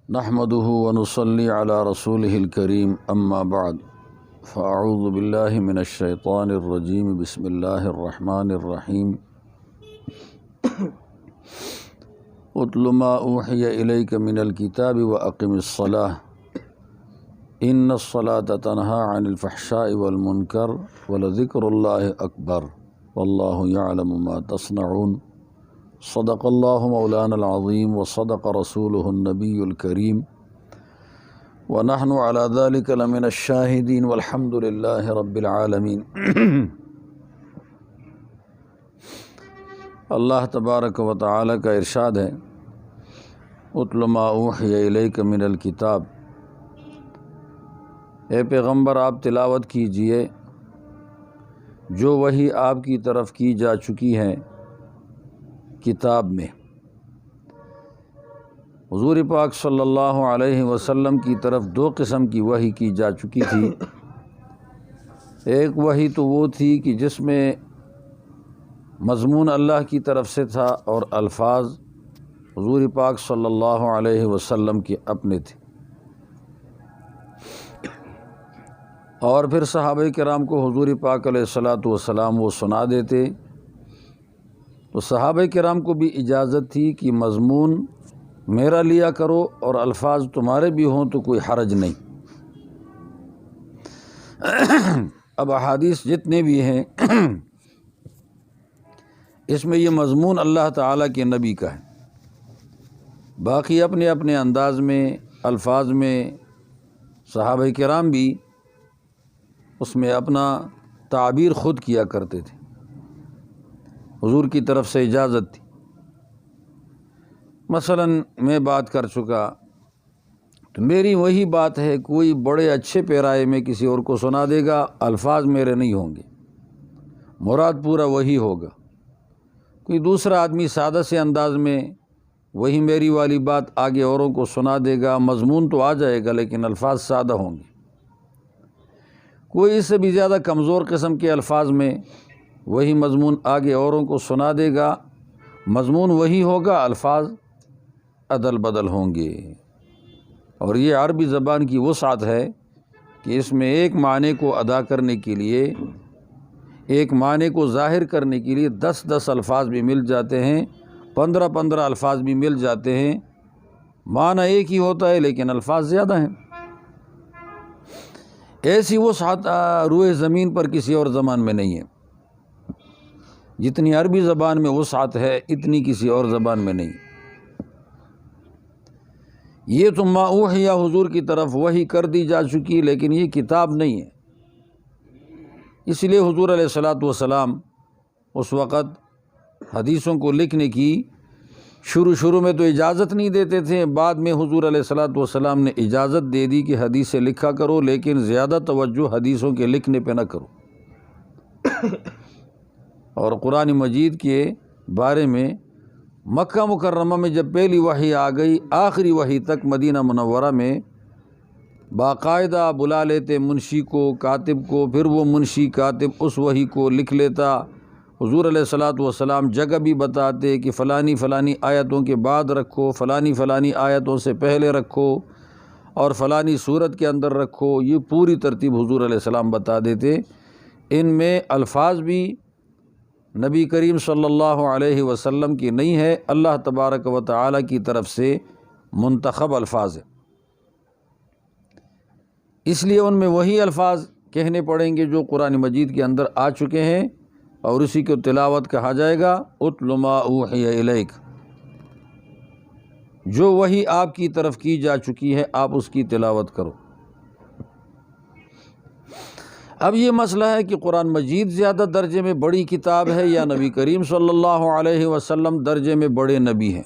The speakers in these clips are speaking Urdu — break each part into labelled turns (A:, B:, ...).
A: نحمده ونصلي على رسوله الكريم اما بعد فاعوذ بالله من الشيطان الرجيم بسم الله الرحمن الرحيم اتل ما اوحي اليك من الكتاب واقم الصلاة ان الصلاة تنهى عن الفحشاء والمنكر ولذكر الله اکبر والله يعلم ما تصنعون صدق اللہ مولانا العظیم وصدق رسولہ النبی الکریم ونحن على ذلك لمن الشاہدین والحمد للہ رب العالمین۔ اللہ تبارک و تعالی کا ارشاد ہے اتل ما اوحی الیک من الکتاب، اے پیغمبر آپ تلاوت کیجئے جو وحی آپ کی طرف کی جا چکی ہے کتاب میں۔ حضور پاک صلی اللہ علیہ وسلم کی طرف دو قسم کی وحی کی جا چکی تھی۔ ایک وحی تو وہ تھی کہ جس میں مضمون اللہ کی طرف سے تھا اور الفاظ حضور پاک صلی اللہ علیہ وسلم کے اپنے تھے، اور پھر صحابہ کرام کو حضور پاک علیہ الصلاۃ والسلام وہ سنا دیتے، تو صحابہ کرام کو بھی اجازت تھی کہ مضمون میرا لیا کرو اور الفاظ تمہارے بھی ہوں تو کوئی حرج نہیں۔ اب احادیث جتنے بھی ہیں اس میں یہ مضمون اللہ تعالیٰ کے نبی کا ہے، باقی اپنے اپنے انداز میں الفاظ میں صحابہ کرام بھی اس میں اپنا تعبیر خود کیا کرتے تھے، حضور کی طرف سے اجازت تھی۔ مثلا میں بات کر چکا تو میری وہی بات ہے، کوئی بڑے اچھے پیرائے میں کسی اور کو سنا دے گا، الفاظ میرے نہیں ہوں گے، مراد پورا وہی ہوگا۔ کوئی دوسرا آدمی سادہ سے انداز میں وہی میری والی بات آگے اوروں کو سنا دے گا، مضمون تو آ جائے گا لیکن الفاظ سادہ ہوں گے۔ کوئی اس سے بھی زیادہ کمزور قسم کے الفاظ میں وہی مضمون آگے اوروں کو سنا دے گا، مضمون وہی ہوگا، الفاظ عدل بدل ہوں گے۔ اور یہ عربی زبان کی وسعت ہے کہ اس میں ایک معنی کو ادا کرنے کے لیے، ایک معنی کو ظاہر کرنے کے لیے 10 الفاظ بھی مل جاتے ہیں، 15 الفاظ بھی مل جاتے ہیں، معنی ایک ہی ہوتا ہے لیکن الفاظ زیادہ ہیں۔ ایسی وسعت روئے زمین پر کسی اور زبان میں نہیں ہے، جتنی عربی زبان میں وسعت ہے اتنی کسی اور زبان میں نہیں۔ یہ تو ما اوحی حضور کی طرف وحی کر دی جا چکی، لیکن یہ کتاب نہیں ہے، اس لیے حضور علیہ الصلاۃ والسلام اس وقت حدیثوں کو لکھنے کی شروع میں تو اجازت نہیں دیتے تھے، بعد میں حضور علیہ الصلاۃ والسلام نے اجازت دے دی کہ حدیثیں لکھا کرو، لیکن زیادہ توجہ حدیثوں کے لکھنے پہ نہ کرو۔ اور قرآن مجید کے بارے میں مکہ مکرمہ میں جب پہلی وحی آ گئی، آخری وحی تک مدینہ منورہ میں باقاعدہ بلا لیتے منشی کو، کاتب کو، پھر وہ منشی کاتب اس وحی کو لکھ لیتا۔ حضور علیہ الصلاۃ والسلام جگہ بھی بتاتے کہ فلانی آیتوں کے بعد رکھو، فلانی آیتوں سے پہلے رکھو، اور فلانی صورت کے اندر رکھو، یہ پوری ترتیب حضور علیہ السلام بتا دیتے۔ ان میں الفاظ بھی نبی کریم صلی اللہ علیہ وسلم کی نہیں ہے، اللہ تبارک و تعالی کی طرف سے منتخب الفاظ ہے، اس لیے ان میں وہی الفاظ کہنے پڑیں گے جو قرآن مجید کے اندر آ چکے ہیں، اور اسی کو تلاوت کہا جائے گا۔ اتل ما اوحی الیک، جو وحی آپ کی طرف کی جا چکی ہے آپ اس کی تلاوت کرو۔ اب یہ مسئلہ ہے کہ قرآن مجید زیادہ درجے میں بڑی کتاب ہے یا نبی کریم صلی اللہ علیہ وسلم درجے میں بڑے نبی ہیں؟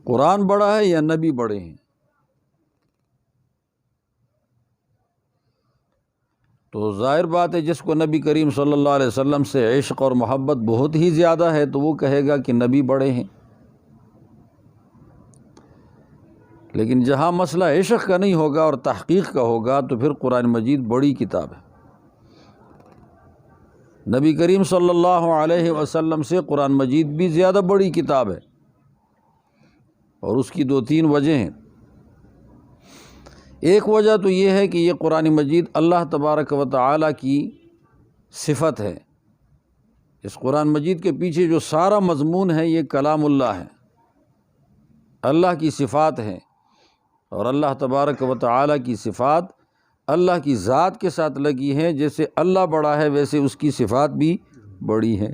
A: قرآن بڑا ہے یا نبی بڑے ہیں؟ تو ظاہر بات ہے جس کو نبی کریم صلی اللہ علیہ وسلم سے عشق اور محبت بہت ہی زیادہ ہے تو وہ کہے گا کہ نبی بڑے ہیں، لیکن جہاں مسئلہ عشق کا نہیں ہوگا اور تحقیق کا ہوگا تو پھر قرآن مجید بڑی کتاب ہے۔ نبی کریم صلی اللہ علیہ وسلم سے قرآن مجید بھی زیادہ بڑی کتاب ہے، اور اس کی 2-3 وجہ ہیں۔ ایک وجہ تو یہ ہے کہ یہ قرآن مجید اللہ تبارک و تعالیٰ کی صفت ہے۔ اس قرآن مجید کے پیچھے جو سارا مضمون ہے یہ کلام اللہ ہے، اللہ کی صفات ہیں، اور اللہ تبارک و تعالیٰ کی صفات اللہ کی ذات کے ساتھ لگی ہیں۔ جیسے اللہ بڑا ہے ویسے اس کی صفات بھی بڑی ہیں،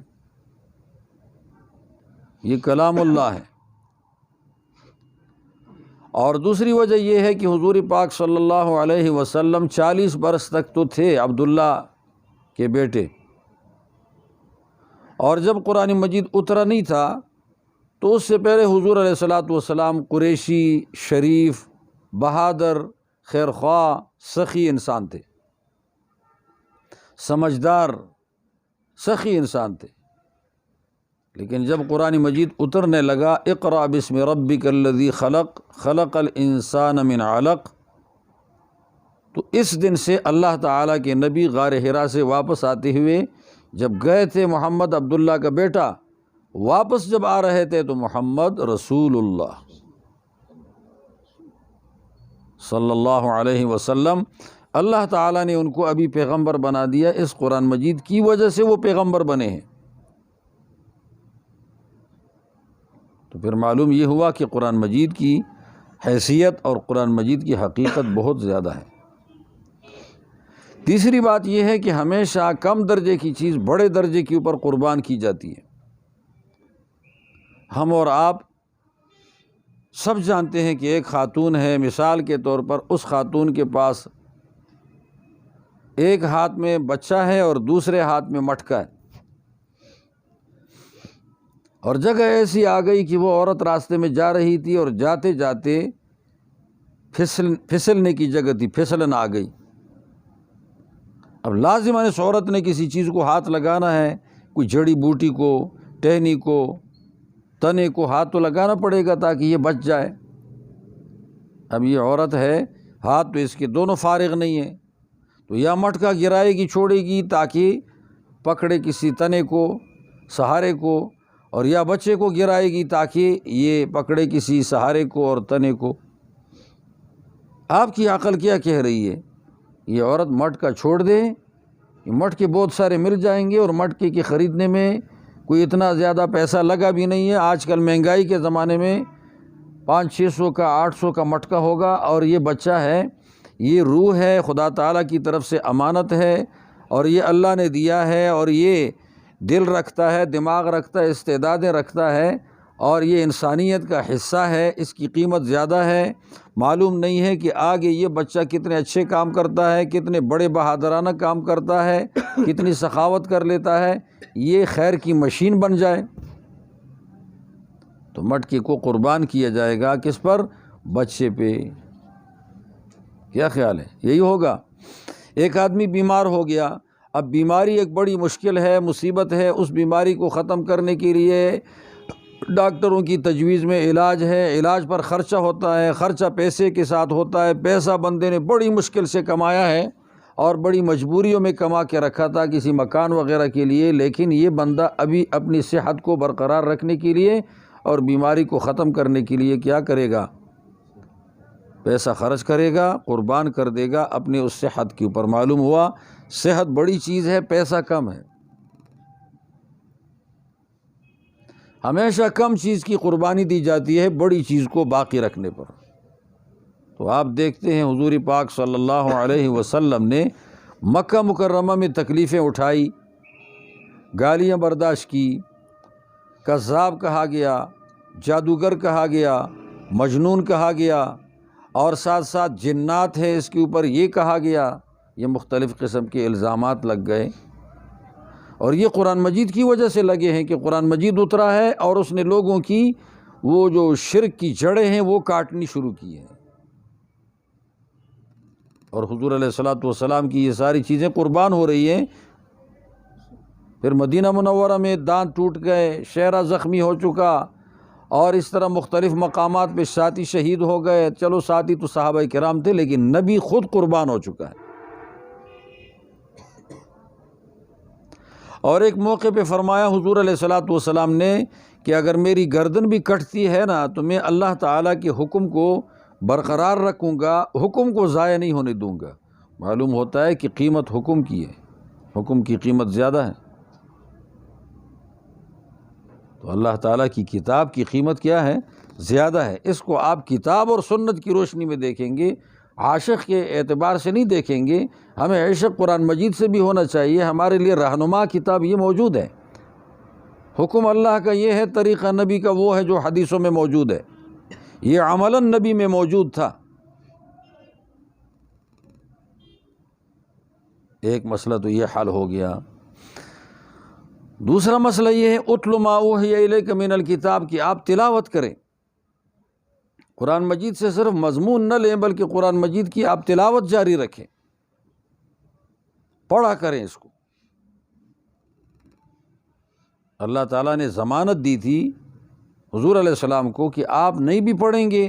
A: یہ کلام اللہ ہے۔ اور دوسری وجہ یہ ہے کہ حضور پاک صلی اللہ علیہ وسلم 40 برس تک تو تھے عبداللہ کے بیٹے، اور جب قرآن مجید اترا نہیں تھا تو اس سے پہلے حضور علیہ الصلاۃ والسلام قریشی، شریف، بہادر، خیر خواہ، سخی انسان تھے، سمجھدار، سخی انسان تھے۔ لیکن جب قرآن مجید اترنے لگا، اقرأ بسم ربک الذی خلق خلق الانسان من علق، تو اس دن سے اللہ تعالیٰ کے نبی غار حرا سے واپس آتے ہوئے جب گئے تھے، محمد عبداللہ کا بیٹا، واپس جب آ رہے تھے تو محمد رسول اللہ صلی اللہ علیہ وسلم، اللہ تعالیٰ نے ان کو ابھی پیغمبر بنا دیا۔ اس قرآن مجید کی وجہ سے وہ پیغمبر بنے ہیں۔ تو پھر معلوم یہ ہوا کہ قرآن مجید کی حیثیت اور قرآن مجید کی حقیقت بہت زیادہ ہے۔ تیسری بات یہ ہے کہ ہمیشہ کم درجے کی چیز بڑے درجے کے اوپر قربان کی جاتی ہے۔ ہم اور آپ سب جانتے ہیں کہ ایک خاتون ہے، مثال کے طور پر اس خاتون کے پاس ایک ہاتھ میں بچہ ہے اور دوسرے ہاتھ میں مٹکا ہے، اور جگہ ایسی آ گئی کہ وہ عورت راستے میں جا رہی تھی اور جاتے جاتے پھسلنے کی جگہ تھی، پھسلن آ گئی۔ اب لازماً اس عورت نے کسی چیز کو ہاتھ لگانا ہے، کوئی جڑی بوٹی کو، ٹہنی کو، تنے کو ہاتھ تو لگانا پڑے گا تاکہ یہ بچ جائے۔ اب یہ عورت ہے، ہاتھ تو اس کے دونوں فارغ نہیں ہیں، تو یا مٹکا گرائے گی، چھوڑے گی تاکہ پکڑے کسی تنے کو، سہارے کو، اور یا بچے کو گرائے گی تاکہ یہ پکڑے کسی سہارے کو اور تنے کو۔ آپ کی عقل کیا کہہ رہی ہے؟ یہ عورت مٹکا چھوڑ دے، یہ مٹکے بہت سارے مل جائیں گے، اور مٹکے کے خریدنے میں کوئی اتنا زیادہ پیسہ لگا بھی نہیں ہے۔ آج کل مہنگائی کے زمانے میں 500-600 کا 800 کا مٹکا ہوگا، اور یہ بچہ ہے، یہ روح ہے، خدا تعالیٰ کی طرف سے امانت ہے، اور یہ اللہ نے دیا ہے، اور یہ دل رکھتا ہے، دماغ رکھتا ہے، استعدادیں رکھتا ہے، اور یہ انسانیت کا حصہ ہے، اس کی قیمت زیادہ ہے۔ معلوم نہیں ہے کہ آگے یہ بچہ کتنے اچھے کام کرتا ہے، کتنے بڑے بہادرانہ کام کرتا ہے، کتنی سخاوت کر لیتا ہے، یہ خیر کی مشین بن جائے۔ تو مٹکے کو قربان کیا جائے گا کس پر؟ بچے پہ۔ کیا خیال ہے؟ یہی ہوگا۔ ایک آدمی بیمار ہو گیا، اب بیماری ایک بڑی مشکل ہے، مصیبت ہے، اس بیماری کو ختم کرنے کے لیے ڈاکٹروں کی تجویز میں علاج ہے، علاج پر خرچہ ہوتا ہے، خرچہ پیسے کے ساتھ ہوتا ہے، پیسہ بندے نے بڑی مشکل سے کمایا ہے اور بڑی مجبوریوں میں کما کے رکھا تھا کسی مکان وغیرہ کے لیے، لیکن یہ بندہ ابھی اپنی صحت کو برقرار رکھنے کے لیے اور بیماری کو ختم کرنے کے لیے کیا کرے گا؟ پیسہ خرچ کرے گا، قربان کر دے گا اپنے اس صحت کے اوپر۔ معلوم ہوا صحت بڑی چیز ہے، پیسہ کم ہے۔ ہمیشہ کم چیز کی قربانی دی جاتی ہے بڑی چیز کو باقی رکھنے پر۔ تو آپ دیکھتے ہیں حضور پاک صلی اللہ علیہ وسلم نے مکہ مکرمہ میں تکلیفیں اٹھائی، گالیاں برداشت کی، کذاب کہا گیا، جادوگر کہا گیا، مجنون کہا گیا، اور ساتھ ساتھ جنات ہے اس کے اوپر یہ کہا گیا، یہ مختلف قسم کے الزامات لگ گئے، اور یہ قرآن مجید کی وجہ سے لگے ہیں کہ قرآن مجید اترا ہے اور اس نے لوگوں کی وہ جو شرک کی جڑیں ہیں وہ کاٹنی شروع کی ہیں، اور حضور علیہ الصلاۃ والسلام کی یہ ساری چیزیں قربان ہو رہی ہیں۔ پھر مدینہ منورہ میں دانت ٹوٹ گئے، شہرہ زخمی ہو چکا، اور اس طرح مختلف مقامات پہ ساتھی شہید ہو گئے۔ چلو ساتھی تو صحابہ کرام تھے، لیکن نبی خود قربان ہو چکا ہے۔ اور ایک موقع پہ فرمایا حضور علیہ الصلاۃ والسلام نے کہ اگر میری گردن بھی کٹتی ہے نا تو میں اللہ تعالیٰ کے حکم کو برقرار رکھوں گا، حکم کو ضائع نہیں ہونے دوں گا۔ معلوم ہوتا ہے کہ قیمت حکم کی ہے، حکم کی قیمت زیادہ ہے۔ تو اللہ تعالیٰ کی کتاب کی قیمت کیا ہے؟ زیادہ ہے۔ اس کو آپ کتاب اور سنت کی روشنی میں دیکھیں گے، عاشق کے اعتبار سے نہیں دیکھیں گے۔ ہمیں عشق قرآن مجید سے بھی ہونا چاہیے۔ ہمارے لیے رہنما کتاب یہ موجود ہے، حکم اللہ کا یہ ہے، طریقہ نبی کا وہ ہے جو حدیثوں میں موجود ہے، یہ عملاً نبی میں موجود تھا۔ ایک مسئلہ تو یہ حل ہو گیا۔ دوسرا مسئلہ یہ ہے اتل ما اوحی الیک من الکتاب کی آپ تلاوت کریں، قرآن مجید سے صرف مضمون نہ لیں بلکہ قرآن مجید کی آپ تلاوت جاری رکھیں، پڑھا کریں اس کو۔ اللہ تعالیٰ نے ضمانت دی تھی حضور علیہ السلام کو کہ آپ نہیں بھی پڑھیں گے،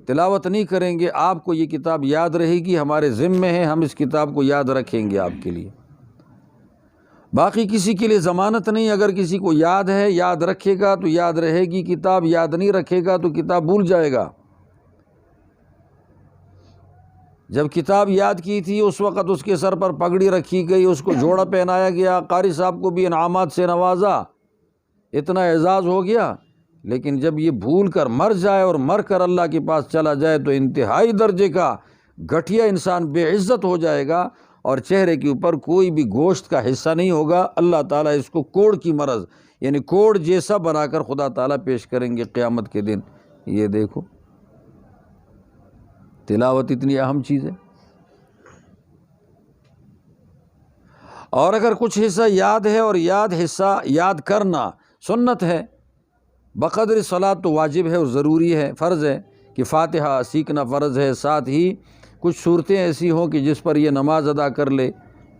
A: تلاوت نہیں کریں گے، آپ کو یہ کتاب یاد رہے گی، ہمارے ذمے ہے، ہم اس کتاب کو یاد رکھیں گے آپ کے لیے۔ باقی کسی کے لیے ضمانت نہیں، اگر کسی کو یاد ہے، یاد رکھے گا تو یاد رہے گی کتاب، یاد نہیں رکھے گا تو کتاب بھول جائے گا۔ جب کتاب یاد کی تھی اس وقت اس کے سر پر پگڑی رکھی گئی، اس کو جوڑا پہنایا گیا، قاری صاحب کو بھی انعامات سے نوازا، اتنا اعزاز ہو گیا، لیکن جب یہ بھول کر مر جائے اور مر کر اللہ کے پاس چلا جائے تو انتہائی درجے کا گھٹیا انسان بے عزت ہو جائے گا، اور چہرے کے اوپر کوئی بھی گوشت کا حصہ نہیں ہوگا۔ اللہ تعالیٰ اس کو کوڑ کی مرض یعنی کوڑ جیسا بنا کر خدا تعالیٰ پیش کریں گے قیامت کے دن۔ یہ دیکھو تلاوت اتنی اہم چیز ہے، اور اگر کچھ حصہ یاد ہے اور حصہ یاد کرنا سنت ہے، بقدر صلاۃ تو واجب ہے اور ضروری ہے، فرض ہے کہ فاتحہ سیکھنا فرض ہے، ساتھ ہی کچھ صورتیں ایسی ہوں کہ جس پر یہ نماز ادا کر لے،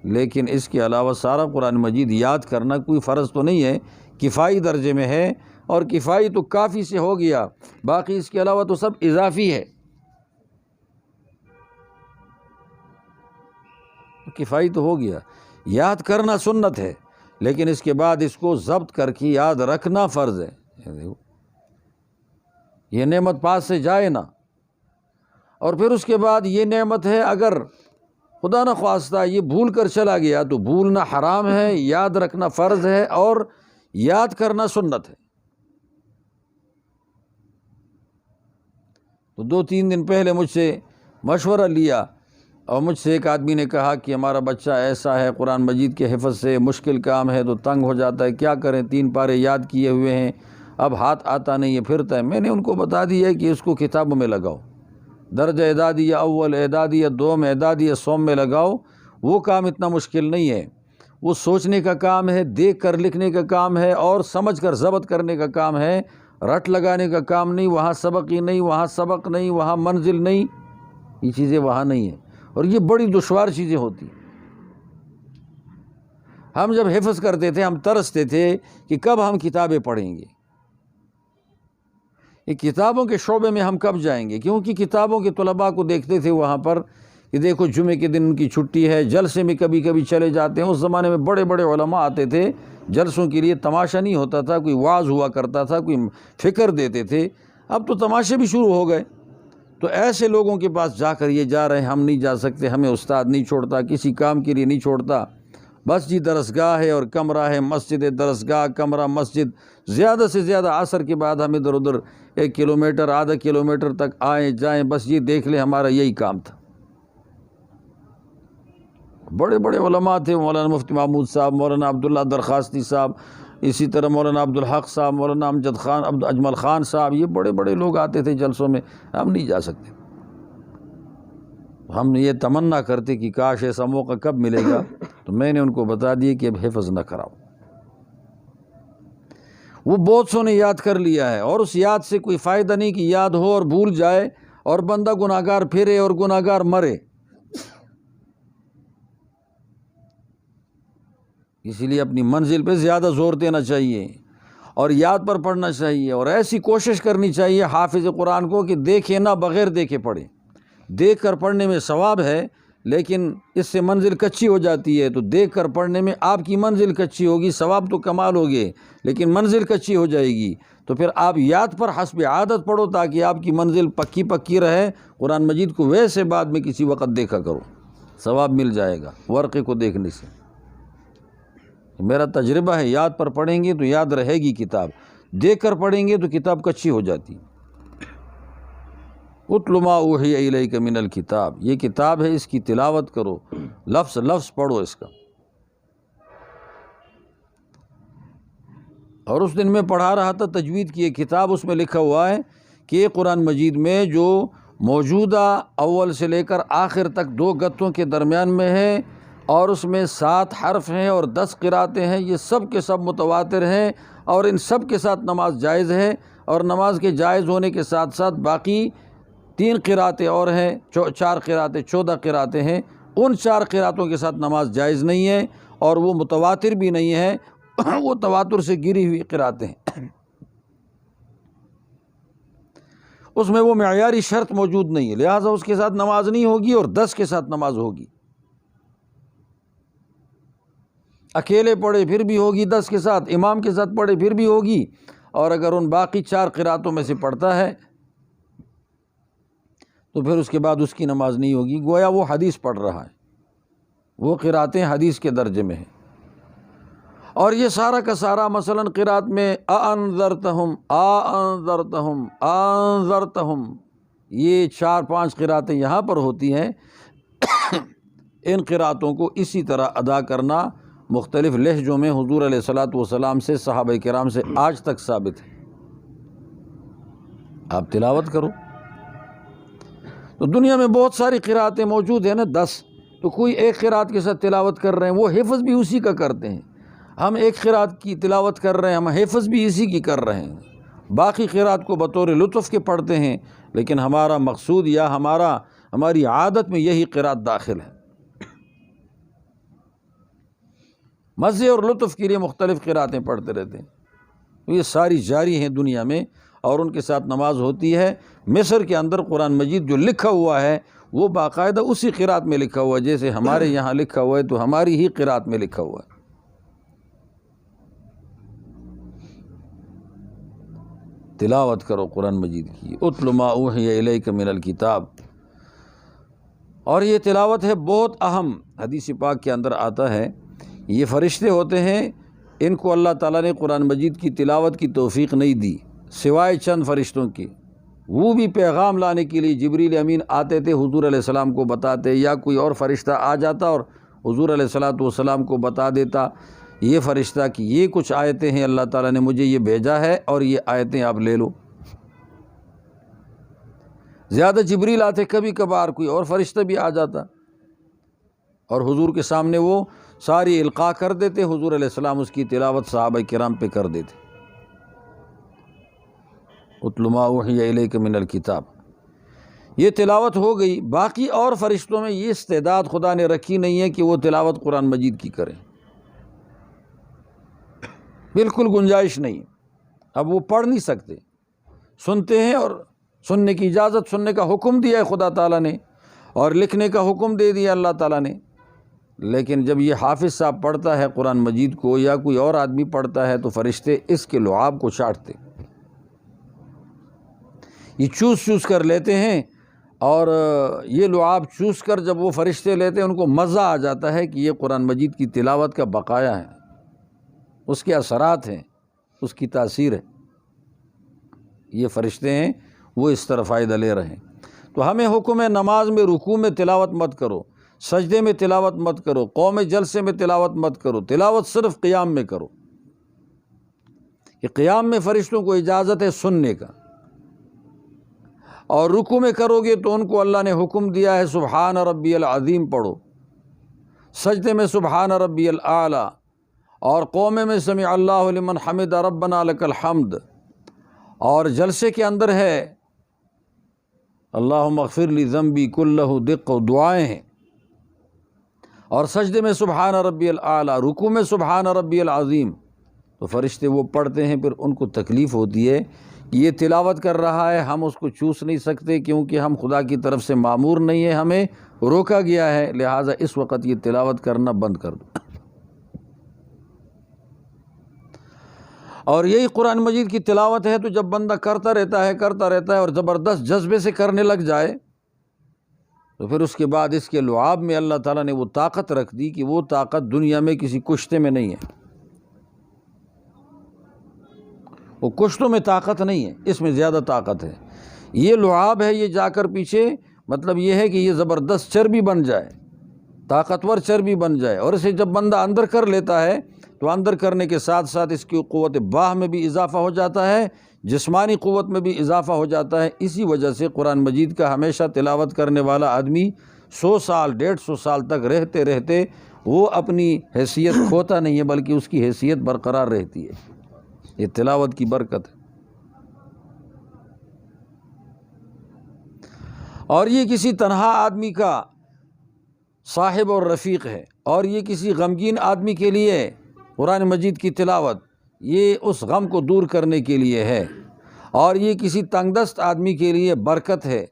A: لیکن اس کے علاوہ سارا قرآن مجید یاد کرنا کوئی فرض تو نہیں ہے، کفائی درجے میں ہے، اور کفائی تو کافی سے ہو گیا، باقی اس کے علاوہ تو سب اضافی ہے۔ کفائی تو ہو گیا، یاد کرنا سنت ہے، لیکن اس کے بعد اس کو ضبط کر کے یاد رکھنا فرض ہے۔ یہ نعمت پاس سے جائے نہ، اور پھر اس کے بعد یہ نعمت ہے اگر خدا نخواستہ یہ بھول کر چلا گیا تو بھولنا حرام ہے، یاد رکھنا فرض ہے، اور یاد کرنا سنت ہے۔ تو 2-3 دن پہلے مجھ سے مشورہ لیا اور مجھ سے ایک آدمی نے کہا کہ ہمارا بچہ ایسا ہے، قرآن مجید کے حفظ سے مشکل کام ہے تو تنگ ہو جاتا ہے، کیا کریں، 3 پارے یاد کیے ہوئے ہیں، اب ہاتھ آتا نہیں ہے، پھرتا ہے۔ میں نے ان کو بتا دیا کہ اس کو کتابوں میں لگاؤ، درجہ اعدادیہ اول، اعدادیہ دوم، اعدادیہ سوم میں لگاؤ، وہ کام اتنا مشکل نہیں ہے، وہ سوچنے کا کام ہے، دیکھ کر لکھنے کا کام ہے، اور سمجھ کر ضبط کرنے کا کام ہے، رٹ لگانے کا کام نہیں، وہاں سبق ہی نہیں، وہاں سبق نہیں، وہاں منزل نہیں، یہ چیزیں وہاں نہیں ہیں، اور یہ بڑی دشوار چیزیں ہوتی ہیں۔ ہم جب حفظ کرتے تھے ہم ترستے تھے کہ کب ہم کتابیں پڑھیں گے، یہ کتابوں کے شعبے میں ہم کب جائیں گے، کیونکہ کتابوں کے طلباء کو دیکھتے تھے وہاں پر کہ دیکھو جمعے کے دن ان کی چھٹی ہے، جلسے میں کبھی کبھی چلے جاتے ہیں۔ اس زمانے میں بڑے بڑے علماء آتے تھے جلسوں کے لیے، تماشا نہیں ہوتا تھا، کوئی واعظ ہوا کرتا تھا، کوئی فکر دیتے تھے، اب تو تماشے بھی شروع ہو گئے۔ تو ایسے لوگوں کے پاس جا کر یہ جا رہے ہیں، ہم نہیں جا سکتے، ہمیں استاد نہیں چھوڑتا، کسی کام کے لیے نہیں چھوڑتا، بس جی درسگاہ ہے اور کمرہ ہے، مسجد درسگاہ کمرہ مسجد، زیادہ سے زیادہ عصر کے بعد ہم ادھر ادھر 1 کلومیٹر آدھا کلومیٹر تک آئیں جائیں، بس یہ دیکھ لیں، ہمارا یہی کام تھا۔ بڑے بڑے علماء تھے، مولانا مفتی محمود صاحب، مولانا عبداللہ درخواستی صاحب، اسی طرح مولانا عبدالحق صاحب، مولانا امجد خان، اجمل خان صاحب، یہ بڑے بڑے لوگ آتے تھے جلسوں میں، ہم نہیں جا سکتے۔ ہم یہ تمنا کرتے کہ کاش ایسا موقع کب ملے گا، تو میں نے ان کو بتا دیا کہ اب حفظ نہ کراؤ۔ وہ بہت سو نے یاد کر لیا ہے، اور اس یاد سے کوئی فائدہ نہیں کہ یاد ہو اور بھول جائے اور بندہ گناہگار پھرے اور گناہگار مرے۔ اسی لیے اپنی منزل پہ زیادہ زور دینا چاہیے اور یاد پر پڑھنا چاہیے، اور ایسی کوشش کرنی چاہیے حافظ قرآن کو کہ دیکھے نہ، بغیر دیکھے پڑھے۔ دیکھ کر پڑھنے میں ثواب ہے، لیکن اس سے منزل کچی ہو جاتی ہے، تو دیکھ کر پڑھنے میں آپ کی منزل کچی ہوگی، ثواب تو کمال ہوگے لیکن منزل کچی ہو جائے گی۔ تو پھر آپ یاد پر حسب عادت پڑھو تاکہ آپ کی منزل پکی رہے۔ قرآن مجید کو ویسے بعد میں کسی وقت دیکھا کرو، ثواب مل جائے گا ورقے کو دیکھنے سے۔ میرا تجربہ ہے، یاد پر پڑھیں گے تو یاد رہے گی کتاب، دیکھ کر پڑھیں گے تو کتاب کچی ہو جاتی۔ اتل ما اوحی الیک من الکتاب، یہ کتاب ہے، اس کی تلاوت کرو، لفظ لفظ پڑھو اس کا۔ اور اس دن میں پڑھا رہا تھا تجوید کی ایک کتاب، اس میں لکھا ہوا ہے کہ یہ قرآن مجید میں جو موجودہ اول سے لے کر آخر تک 2 گتوں کے درمیان میں ہے، اور اس میں 7 حرف ہیں اور 10 قراتیں ہیں، یہ سب کے سب متواتر ہیں، اور ان سب کے ساتھ نماز جائز ہے، اور نماز کے جائز ہونے کے ساتھ ساتھ باقی 3 قراتیں اور ہیں، 4 قراتیں، 14 قراتیں ہیں، ان 4 قراتوں کے ساتھ نماز جائز نہیں ہے، اور وہ متواتر بھی نہیں ہے، وہ تواتر سے گری ہوئی قراتیں ہیں۔ اس میں وہ معیاری شرط موجود نہیں ہے، لہٰذا اس کے ساتھ نماز نہیں ہوگی، اور 10 کے ساتھ نماز ہوگی۔ اکیلے پڑھے پھر بھی ہوگی 10 کے ساتھ، امام کے ساتھ پڑھے پھر بھی ہوگی، اور اگر ان باقی 4 قراتوں میں سے پڑھتا ہے تو پھر اس کے بعد اس کی نماز نہیں ہوگی، گویا وہ حدیث پڑھ رہا ہے، وہ قراتیں حدیث کے درجے میں ہیں۔ اور یہ سارا کا سارا مثلاً قرات میں اَأَنذَرْتَهُمْ اَأَنذَرْتَهُمْ اَأَنذَرْتَهُمْ، یہ 4-5 قراتیں یہاں پر ہوتی ہیں۔ ان قراتوں کو اسی طرح ادا کرنا مختلف لہجوں میں حضور علیہ الصلاۃ والسلام سے، صحابہ کرام سے آج تک ثابت ہے۔ آپ تلاوت کرو، تو دنیا میں بہت ساری قراتیں موجود ہیں نا، 10، تو کوئی ایک قرات کے ساتھ تلاوت کر رہے ہیں، وہ حفظ بھی اسی کا کرتے ہیں۔ ہم ایک قرات کی تلاوت کر رہے ہیں، ہم حفظ بھی اسی کی کر رہے ہیں، باقی قرات کو بطور لطف کے پڑھتے ہیں، لیکن ہمارا مقصود یا ہماری عادت میں یہی قرات داخل ہے۔ مزے اور لطف کے لیے مختلف قراتیں پڑھتے رہتے ہیں، یہ ساری جاری ہیں دنیا میں، اور ان کے ساتھ نماز ہوتی ہے۔ مصر کے اندر قرآن مجید جو لکھا ہوا ہے وہ باقاعدہ اسی قرات میں لکھا ہوا ہے، جیسے ہمارے یہاں لکھا ہوا ہے تو ہماری ہی قرات میں لکھا ہوا ہے۔ تلاوت کرو قرآن مجید کی، اتل ما اوحی الیک من الکتاب، اور یہ تلاوت ہے بہت اہم۔ حدیث پاک کے اندر آتا ہے، یہ فرشتے ہوتے ہیں، ان کو اللہ تعالیٰ نے قرآن مجید کی تلاوت کی توفیق نہیں دی سوائے چند فرشتوں کے۔ وہ بھی پیغام لانے کے لیے جبریل امین آتے تھے، حضور علیہ السلام کو بتاتے، یا کوئی اور فرشتہ آ جاتا اور حضور علیہ الصلاۃ والسلام کو بتا دیتا یہ فرشتہ کہ یہ کچھ آیتیں ہیں، اللہ تعالیٰ نے مجھے یہ بھیجا ہے اور یہ آیتیں آپ لے لو۔ زیادہ جبریل آتے، کبھی کبھار کوئی اور فرشتہ بھی آ جاتا، اور حضور کے سامنے وہ ساری القاء کر دیتے، حضور علیہ السلام اس کی تلاوت صحابہ کرام پہ کر دیتے۔ اتل ما اوحی الیک من الکتاب، یہ تلاوت ہو گئی۔ باقی اور فرشتوں میں یہ استعداد خدا نے رکھی نہیں ہے کہ وہ تلاوت قرآن مجید کی کریں، بالکل گنجائش نہیں۔ اب وہ پڑھ نہیں سکتے، سنتے ہیں، اور سننے کی اجازت، سننے کا حکم دیا ہے خدا تعالیٰ نے، اور لکھنے کا حکم دے دیا اللہ تعالیٰ نے، لیکن جب یہ حافظ صاحب پڑھتا ہے قرآن مجید کو یا کوئی اور آدمی پڑھتا ہے تو فرشتے اس کے لعاب کو چاٹتے، یہ چوس کر لیتے ہیں، اور یہ لعاب چوس کر جب وہ فرشتے لیتے ہیں ان کو مزہ آ جاتا ہے کہ یہ قرآن مجید کی تلاوت کا بقایا ہے، اس کے اثرات ہیں، اس کی تاثیر ہے، یہ فرشتے ہیں وہ اس طرح فائدہ لے رہے ہیں۔ تو ہمیں حکم ہے نماز میں رکوع میں تلاوت مت کرو، سجدے میں تلاوت مت کرو، قوم جلسے میں تلاوت مت کرو، تلاوت صرف قیام میں کرو، کہ قیام میں فرشتوں کو اجازت ہے سننے کا، اور رکوع میں کرو گے تو ان کو اللہ نے حکم دیا ہے سبحان ربی العظیم پڑھو، سجدے میں سبحان ربی الاعلیٰ، اور قومے میں سمع اللہ لمن حمد ربنا لک الحمد، اور جلسے کے اندر ہے اللہم اغفر لی ذنبی کلہ دق، دعائیں ہیں، اور سجدے میں سبحان ربی الاعلیٰ، رکوع میں سبحان ربی العظیم، تو فرشتے وہ پڑھتے ہیں۔ پھر ان کو تکلیف ہوتی ہے یہ تلاوت کر رہا ہے، ہم اس کو چوس نہیں سکتے کیونکہ ہم خدا کی طرف سے مامور نہیں ہے، ہمیں روکا گیا ہے، لہٰذا اس وقت یہ تلاوت کرنا بند کر دو۔ اور یہی قرآن مجید کی تلاوت ہے تو جب بندہ کرتا رہتا ہے اور زبردست جذبے سے کرنے لگ جائے تو پھر اس کے بعد اس کے لعاب میں اللہ تعالیٰ نے وہ طاقت رکھ دی کہ وہ طاقت دنیا میں کسی کشتے میں نہیں ہے، وہ کشتوں میں طاقت نہیں ہے، اس میں زیادہ طاقت ہے۔ یہ لعاب ہے، یہ جا کر پیچھے مطلب یہ ہے کہ یہ زبردست چربی بن جائے، طاقتور چربی بن جائے، اور اسے جب بندہ اندر کر لیتا ہے تو اندر کرنے کے ساتھ ساتھ اس کی قوت باہ میں بھی اضافہ ہو جاتا ہے، جسمانی قوت میں بھی اضافہ ہو جاتا ہے۔ اسی وجہ سے قرآن مجید کا ہمیشہ تلاوت کرنے والا آدمی 100 سال 150 سال تک رہتے رہتے وہ اپنی حیثیت کھوتا نہیں ہے، بلکہ اس کی حیثیت برقرار رہتی ہے۔ یہ تلاوت کی برکت ہے۔ اور یہ کسی تنہا آدمی کا صاحب اور رفیق ہے، اور یہ کسی غمگین آدمی کے لیے قرآن مجید کی تلاوت یہ اس غم کو دور کرنے کے لیے ہے، اور یہ کسی تنگ دست آدمی کے لیے برکت ہے،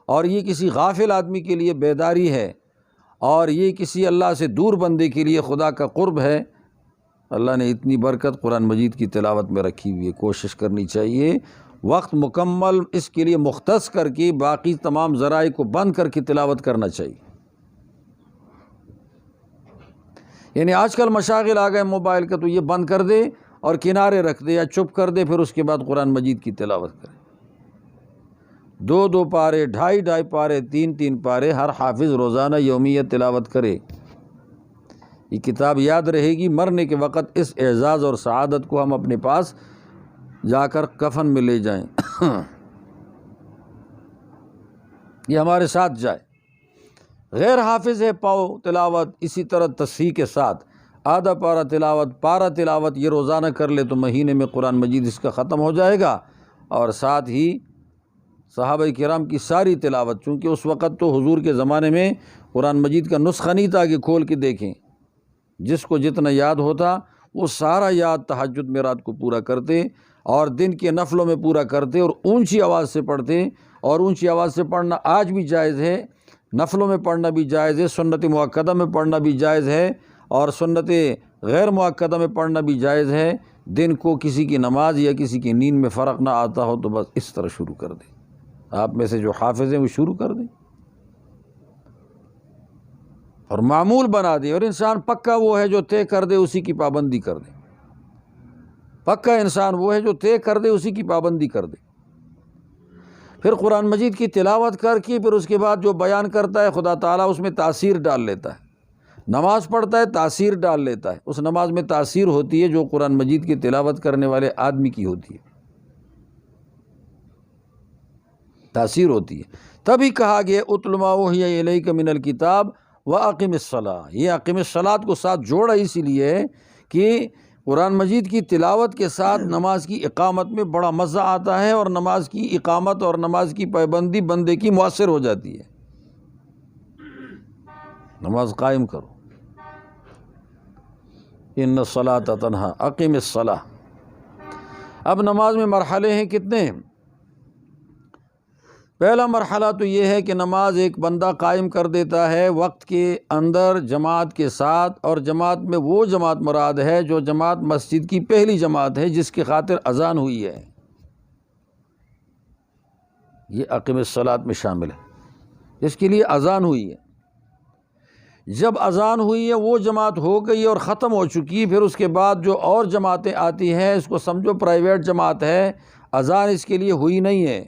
A: اور یہ کسی غافل آدمی کے لیے بیداری ہے، اور یہ کسی اللہ سے دور بندے کے لیے خدا کا قرب ہے۔ اللہ نے اتنی برکت قرآن مجید کی تلاوت میں رکھی ہوئی ہے، کوشش کرنی چاہیے وقت مکمل اس کے لیے مختص کر کے باقی تمام ذرائع کو بند کر کے تلاوت کرنا چاہیے۔ یعنی آج کل مشاغل آ گئے موبائل کا، تو یہ بند کر دے اور کنارے رکھ دے یا چپ کر دے، پھر اس کے بعد قرآن مجید کی تلاوت کرے۔ 2 پارے، 2.5 پارے، 3 پارے ہر حافظ روزانہ یومیہ تلاوت کرے۔ یہ کتاب یاد رہے گی، مرنے کے وقت اس اعزاز اور سعادت کو ہم اپنے پاس جا کر کفن میں لے جائیں، یہ ہمارے ساتھ جائے۔ غیر حافظ ہے پاؤ تلاوت، اسی طرح تصحیح کے ساتھ آدھا پارہ تلاوت، پارہ تلاوت یہ روزانہ کر لے تو مہینے میں قرآن مجید اس کا ختم ہو جائے گا۔ اور ساتھ ہی صحابہ کرام کی ساری تلاوت، چونکہ اس وقت تو حضور کے زمانے میں قرآن مجید کا نسخہ نہیں تھا کہ کھول کے دیکھیں، جس کو جتنا یاد ہوتا وہ سارا یاد تہجد میں رات کو پورا کرتے اور دن کے نفلوں میں پورا کرتے اور اونچی آواز سے پڑھتے۔ اور اونچی آواز سے پڑھنا آج بھی جائز ہے، نفلوں میں پڑھنا بھی جائز ہے، سنت مؤکدہ میں پڑھنا بھی جائز ہے، اور سنت غیر مؤکدہ میں پڑھنا بھی جائز ہے۔ دن کو کسی کی نماز یا کسی کی نیند میں فرق نہ آتا ہو تو بس اس طرح شروع کر دیں۔ آپ میں سے جو حافظ ہیں وہ شروع کر دیں اور معمول بنا دیں، اور انسان پکا وہ ہے جو طے کر دے اسی کی پابندی کر دے۔ پکا انسان وہ ہے جو طے کر دے اسی کی پابندی کر دے۔ پھر قرآن مجید کی تلاوت کر کے پھر اس کے بعد جو بیان کرتا ہے خدا تعالیٰ اس میں تاثیر ڈال لیتا ہے۔ نماز پڑھتا ہے تاثیر ڈال لیتا ہے، اس نماز میں تاثیر ہوتی ہے جو قرآن مجید کی تلاوت کرنے والے آدمی کی ہوتی ہے، تاثیر ہوتی ہے۔ تبھی کہا گیا اتل ما اوحی الیک من الکتاب واقم الصلاۃ، یہ اقیم الصلاۃ کو ساتھ جوڑا اسی لیے کہ قرآن مجید کی تلاوت کے ساتھ نماز کی اقامت میں بڑا مزہ آتا ہے، اور نماز کی اقامت اور نماز کی پابندی بندے کی مؤثر ہو جاتی ہے۔ نماز قائم کرو، ان الصلاۃ تنہا، اقیم الصلاۃ۔ اب نماز میں مرحلے ہیں کتنے ہیں؟ پہلا مرحلہ تو یہ ہے کہ نماز ایک بندہ قائم کر دیتا ہے وقت کے اندر جماعت کے ساتھ، اور جماعت میں وہ جماعت مراد ہے جو جماعت مسجد کی پہلی جماعت ہے جس کی خاطر اذان ہوئی ہے، یہ اقیم الصلاۃ میں شامل ہے، جس کے لیے اذان ہوئی ہے۔ جب اذان ہوئی ہے وہ جماعت ہو گئی اور ختم ہو چکی، پھر اس کے بعد جو اور جماعتیں آتی ہیں اس کو سمجھو پرائیویٹ جماعت ہے، اذان اس کے لیے ہوئی نہیں ہے۔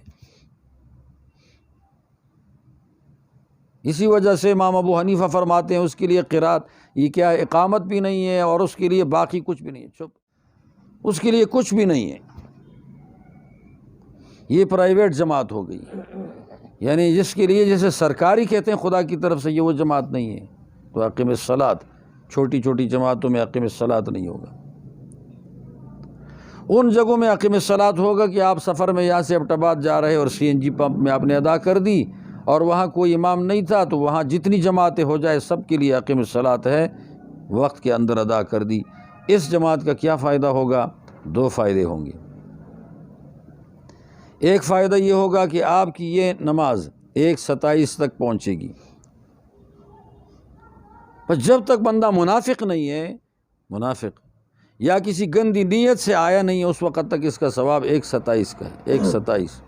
A: اسی وجہ سے امام ابو حنیفہ فرماتے ہیں اس کے لیے قرات، یہ کیا اقامت بھی نہیں ہے اور اس کے لیے باقی کچھ بھی نہیں ہے، چپ، اس کے لیے کچھ بھی نہیں ہے، یہ پرائیویٹ جماعت ہو گئی، یعنی جس کے لیے جیسے سرکاری کہتے ہیں خدا کی طرف سے، یہ وہ جماعت نہیں ہے۔ تو اقیم الصلاۃ، چھوٹی چھوٹی جماعتوں میں اقیم الصلاۃ نہیں ہوگا۔ ان جگہوں میں اقیم الصلاۃ ہوگا کہ آپ سفر میں یہاں سے ایبٹ آباد جا رہے اور CNG پمپ میں آپ نے ادا کر دی اور وہاں کوئی امام نہیں تھا، تو وہاں جتنی جماعتیں ہو جائے سب کے لیے اقیم الصلاۃ ہے، وقت کے اندر ادا کر دی۔ اس جماعت کا کیا فائدہ ہوگا؟ 2 فائدے ہوں گے۔ ایک فائدہ یہ ہوگا کہ آپ کی یہ نماز 1:27 تک پہنچے گی۔ پر جب تک بندہ منافق نہیں ہے، منافق یا کسی گندی نیت سے آیا نہیں ہے، اس وقت تک اس کا ثواب 1:27 کا ہے، 1:27۔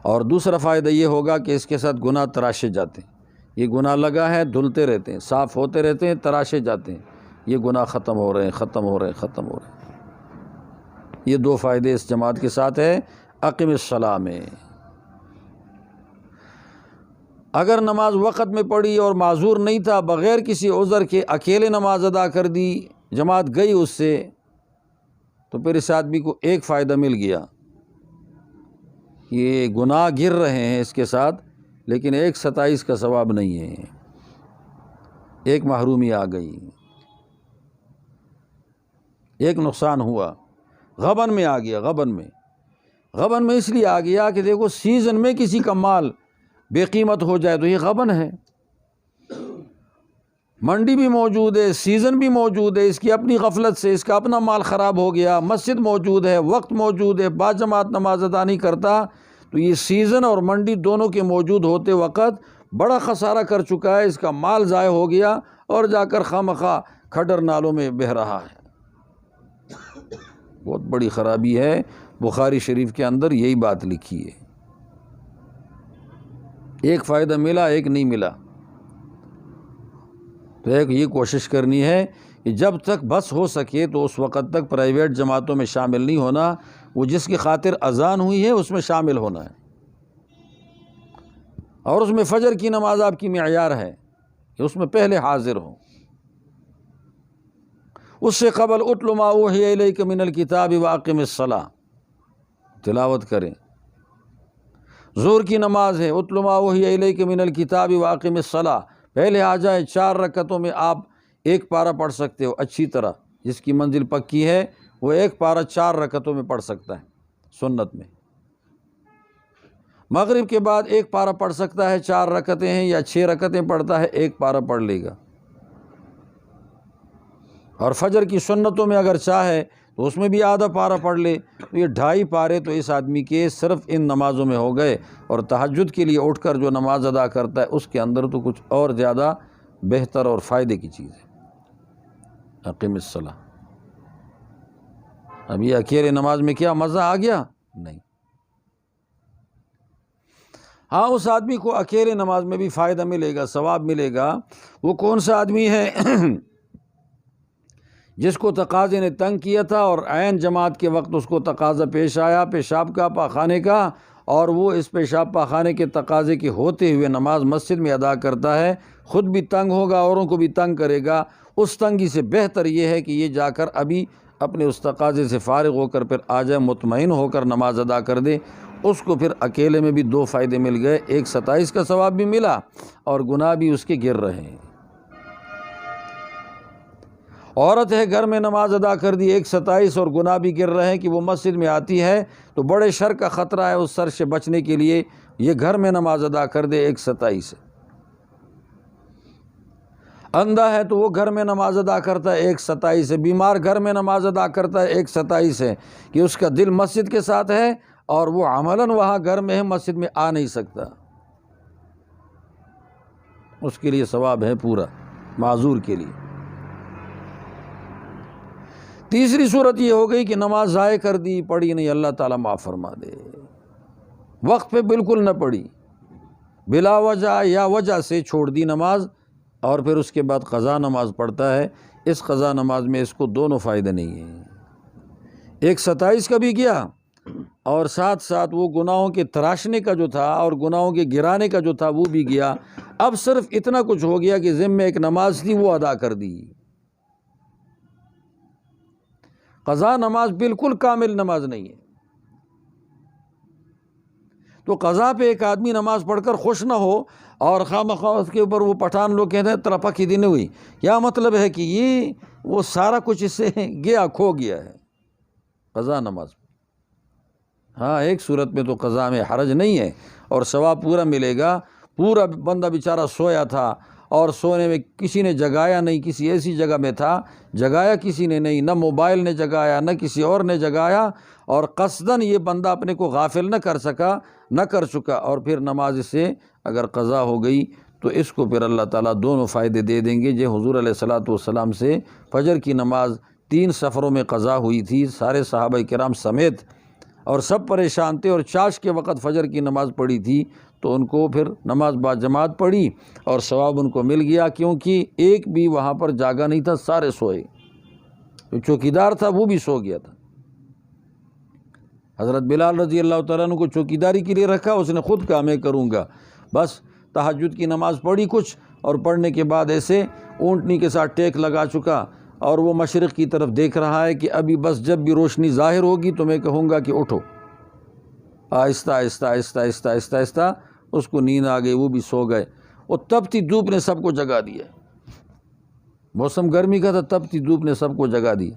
A: اور دوسرا فائدہ یہ ہوگا کہ اس کے ساتھ گناہ تراشے جاتے ہیں۔ یہ گناہ لگا ہے، دھلتے رہتے ہیں، صاف ہوتے رہتے ہیں، تراشے جاتے ہیں، یہ گناہ ختم ہو رہے ہیں، ختم ہو رہے ہیں، ختم ہو رہے ہیں۔ یہ دو فائدے اس جماعت کے ساتھ ہے اقیم الصلاۃ میں۔ اگر نماز وقت میں پڑھی اور معذور نہیں تھا، بغیر کسی عذر کے اکیلے نماز ادا کر دی، جماعت گئی اس سے، تو پھر اس آدمی کو ایک فائدہ مل گیا، یہ گناہ گر رہے ہیں اس کے ساتھ، لیکن 1:27 کا ثواب نہیں ہے، ایک محرومی آ گئی، ایک نقصان ہوا، غبن میں آ گیا۔ غبن میں اس لیے آ گیا کہ دیکھو سیزن میں کسی کا مال بے قیمت ہو جائے تو یہ غبن ہے۔ منڈی بھی موجود ہے، سیزن بھی موجود ہے، اس کی اپنی غفلت سے اس کا اپنا مال خراب ہو گیا، مسجد موجود ہے، وقت موجود ہے، باجماعت نماز ادا نہیں کرتا، تو یہ سیزن اور منڈی دونوں کے موجود ہوتے وقت بڑا خسارہ کر چکا ہے، اس کا مال ضائع ہو گیا اور جا کر خواہ کھڈر نالوں میں بہہ رہا ہے۔ بہت بڑی خرابی ہے، بخاری شریف کے اندر یہی بات لکھی ہے۔ ایک فائدہ ملا، ایک نہیں ملا، تو ایک یہ کوشش کرنی ہے کہ جب تک بس ہو سکے تو اس وقت تک پرائیویٹ جماعتوں میں شامل نہیں ہونا، وہ جس کی خاطر اذان ہوئی ہے اس میں شامل ہونا ہے، اور اس میں فجر کی نماز آپ کی معیار ہے کہ اس میں پہلے حاضر ہو۔ اس سے قبل اتل ما اوحی الیک من الکتاب واقم الصلاۃ تلاوت کریں۔ ظہر کی نماز ہے، اتل ما اوحی الیک من الکتاب واقم الصلاۃ، پہلے آ جائیں، 4 رکعتوں میں آپ ایک پارہ پڑھ سکتے ہو اچھی طرح، جس کی منزل پکی ہے وہ ایک پارہ 4 رکعتوں میں پڑھ سکتا ہے سنت میں۔ مغرب کے بعد ایک پارہ پڑھ سکتا ہے، 4 رکعتیں ہیں یا 6 رکعتیں پڑھتا ہے، ایک پارہ پڑھ لے گا۔ اور فجر کی سنتوں میں اگر چاہے تو اس میں بھی آدھا پارہ پڑھ لے، تو یہ 2.5 پارے تو اس آدمی کے صرف ان نمازوں میں ہو گئے۔ اور تہجد کے لیے اٹھ کر جو نماز ادا کرتا ہے اس کے اندر تو کچھ اور زیادہ بہتر اور فائدے کی چیز ہے۔ اقیم الصلاۃ۔ اب یہ اکیلے نماز میں کیا مزہ آ گیا؟ نہیں۔ ہاں، اس آدمی کو اکیلے نماز میں بھی فائدہ ملے گا، ثواب ملے گا۔ وہ کون سا آدمی ہے؟ جس کو تقاضے نے تنگ کیا تھا اور عین جماعت کے وقت اس کو تقاضا پیش آیا پیشاب کا، پاخانے کا، اور وہ اس پیشاب پاخانے کے تقاضے کے ہوتے ہوئے نماز مسجد میں ادا کرتا ہے، خود بھی تنگ ہوگا، اوروں کو بھی تنگ کرے گا۔ اس تنگی سے بہتر یہ ہے کہ یہ جا کر ابھی اپنے اس تقاضے سے فارغ ہو کر پھر آ جائے، مطمئن ہو کر نماز ادا کر دے۔ اس کو پھر اکیلے میں بھی 2 فائدے مل گئے، 1:27 کا ثواب بھی ملا اور گناہ بھی اس کے گر رہے ہیں۔ عورت ہے، گھر میں نماز ادا کر دی 1:27 اور گناہ بھی گر رہے ہیں کہ وہ مسجد میں آتی ہے تو بڑے شر کا خطرہ ہے، اس شر سے بچنے کے لیے یہ گھر میں نماز ادا کر دے 1:27۔ اندھا ہے تو وہ گھر میں نماز ادا کرتا ہے 1:27 ہے، بیمار گھر میں نماز ادا کرتا ہے 1:27 ہے کہ اس کا دل مسجد کے ساتھ ہے اور وہ عملاً وہاں گھر میں ہے، مسجد میں آ نہیں سکتا، اس کے لیے ثواب ہے پورا معذور کے لیے۔ تیسری صورت یہ ہو گئی کہ نماز ضائع کر دی، پڑھی نہیں، اللہ تعالیٰ معاف فرما دے، وقت پہ بالکل نہ پڑھی، بلا وجہ یا وجہ سے چھوڑ دی نماز، اور پھر اس کے بعد قضا نماز پڑھتا ہے۔ اس قضا نماز میں اس کو دونوں فائدے نہیں ہیں، 1:27 کا بھی گیا اور ساتھ ساتھ وہ گناہوں کے تراشنے کا جو تھا اور گناہوں کے گرانے کا جو تھا وہ بھی گیا۔ اب صرف اتنا کچھ ہو گیا کہ ذمہ ایک نماز تھی وہ ادا کر دی۔ قضا نماز بالکل کامل نماز نہیں ہے، تو قضا پہ ایک آدمی نماز پڑھ کر خوش نہ ہو اور خواہ اس کے اوپر وہ پٹھان لوگ کہتے ہیں ترپا کی دن ہوئی، کیا مطلب ہے کہ یہ وہ سارا کچھ اس سے گیا، کھو گیا ہے قضا نماز۔ ہاں، ایک صورت میں تو قضا میں حرج نہیں ہے اور ثواب پورا ملے گا۔ پورا بندہ بیچارہ سویا تھا اور سونے میں کسی نے جگایا نہیں، کسی ایسی جگہ میں تھا جگایا کسی نے نہیں، نہ موبائل نے جگایا نہ کسی اور نے جگایا، اور قصداً یہ بندہ اپنے کو غافل نہ کر چکا، اور پھر نماز سے اگر قضا ہو گئی تو اس کو پھر اللہ تعالیٰ دونوں فائدے دے دیں گے۔ جو حضور علیہ الصلاۃ والسلام سے فجر کی نماز 3 سفروں میں قضا ہوئی تھی سارے صحابہ کرام سمیت، اور سب پریشان تھے، اور چاش کے وقت فجر کی نماز پڑھی تھی تو ان کو پھر نماز با جماعت پڑھی اور ثواب ان کو مل گیا، کیونکہ ایک بھی وہاں پر جاگا نہیں تھا، سارے سوئے۔ جو چوکیدار تھا وہ بھی سو گیا تھا۔ حضرت بلال رضی اللہ تعالیٰ عنہ کو چوکیداری کے لیے رکھا، اس نے خود کہا میں کروں گا، بس تہجد کی نماز پڑھی کچھ، اور پڑھنے کے بعد ایسے اونٹنی کے ساتھ ٹیک لگا چکا، اور وہ مشرق کی طرف دیکھ رہا ہے کہ ابھی بس جب بھی روشنی ظاہر ہوگی تو میں کہوں گا کہ اٹھو۔ آہستہ آہستہ آہستہ آہستہ آہستہ آہستہ اس کو نیند آ گئی، وہ بھی سو گئے، اور تپتی دھوپ نے سب کو جگا دیا۔ موسم گرمی کا تھا، تپتی دھوپ نے سب کو جگا دیا،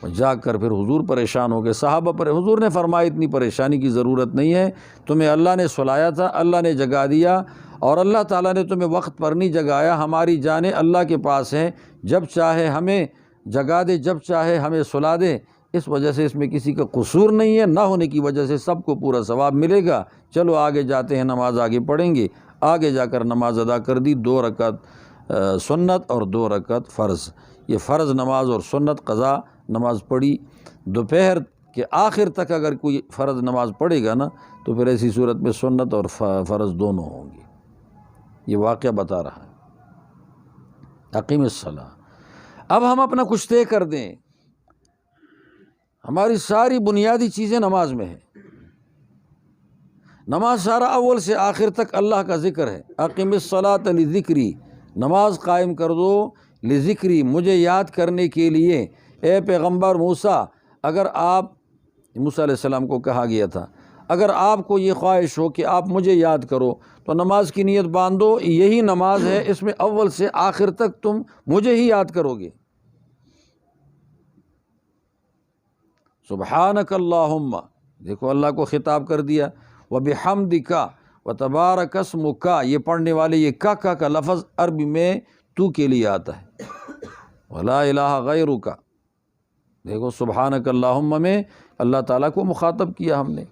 A: اور جاگ کر پھر حضور پریشان ہو گئے، صحابہ پر حضور نے فرمایا اتنی پریشانی کی ضرورت نہیں ہے، تمہیں اللہ نے سلایا تھا، اللہ نے جگا دیا، اور اللہ تعالیٰ نے تمہیں وقت پر نہیں جگایا، ہماری جانیں اللہ کے پاس ہیں، جب چاہے ہمیں جگا دے، جب چاہے ہمیں سلا دے، اس وجہ سے اس میں کسی کا قصور نہیں ہے، نہ ہونے کی وجہ سے سب کو پورا ثواب ملے گا۔ چلو آگے جاتے ہیں، نماز آگے پڑھیں گے۔ آگے جا کر نماز ادا کر دی، 2 رکعت سنت اور 2 رکعت فرض، یہ فرض نماز اور سنت قضا نماز پڑھی۔ دوپہر کے آخر تک اگر کوئی فرض نماز پڑھے گا نا تو پھر ایسی صورت میں سنت اور فرض دونوں ہوں گے، یہ واقعہ بتا رہا ہے۔ اقیم الصلاۃ۔ اب ہم اپنا کچھ طے کر دیں، ہماری ساری بنیادی چیزیں نماز میں ہیں۔ نماز سارا اول سے آخر تک اللہ کا ذکر ہے۔ اقیم الصلاۃ لذکری، نماز قائم کر دو لذکری، مجھے یاد کرنے کے لیے۔ اے پیغمبر موسیٰ، اگر موسیٰ علیہ السلام کو کہا گیا تھا اگر آپ کو یہ خواہش ہو کہ آپ مجھے یاد کرو تو نماز کی نیت باندھو، یہی نماز ہے، اس میں اول سے آخر تک تم مجھے ہی یاد کرو گے۔ سبحانک اللہم، دیکھو اللہ کو خطاب کر دیا، وبحمدک وتبارک اسمک، یہ پڑھنے والے یہ کا لفظ عربی میں تو کے لیے آتا ہے، ولا الہ غیرک، دیکھو سبحانک اللہم میں اللہ تعالیٰ کو مخاطب کیا ہم نے۔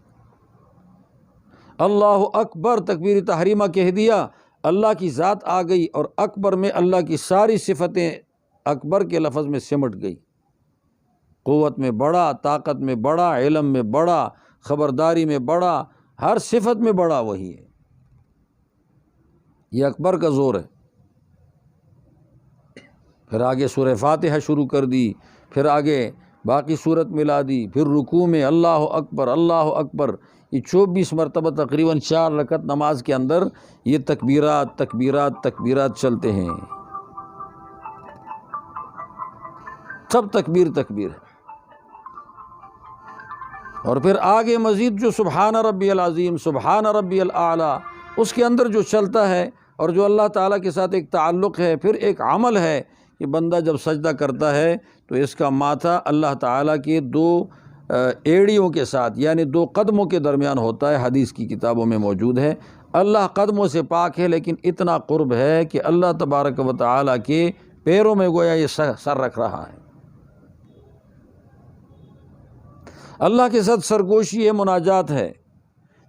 A: اللہ اکبر، تکبیر تحریمہ کہہ دیا، اللہ کی ذات آ گئی، اور اکبر میں اللہ کی ساری صفتیں اکبر کے لفظ میں سمٹ گئی، قوت میں بڑا، طاقت میں بڑا، علم میں بڑا، خبرداری میں بڑا، ہر صفت میں بڑا وہی ہے، یہ اکبر کا زور ہے۔ پھر آگے سورہ فاتحہ شروع کر دی، پھر آگے باقی صورت ملا دی، پھر رکوع میں اللہ اکبر اللہ اکبر، یہ 24 مرتبہ تقریباً 4 رکعت نماز کے اندر یہ تکبیرات تکبیرات تکبیرات چلتے ہیں، سب تکبیر تکبیر ہے۔ اور پھر آگے مزید جو سبحان ربی العظیم، سبحان ربی الاعلیٰ، اس کے اندر جو چلتا ہے اور جو اللہ تعالیٰ کے ساتھ ایک تعلق ہے، پھر ایک عمل ہے کہ بندہ جب سجدہ کرتا ہے تو اس کا ماتھا اللہ تعالیٰ کے 2 ایڑیوں کے ساتھ یعنی 2 قدموں کے درمیان ہوتا ہے، حدیث کی کتابوں میں موجود ہے۔ اللہ قدموں سے پاک ہے، لیکن اتنا قرب ہے کہ اللہ تبارک و تعالیٰ کے پیروں میں گویا یہ سر رکھ رہا ہے۔ اللہ کے ساتھ سرگوشی ہے، مناجات ہے،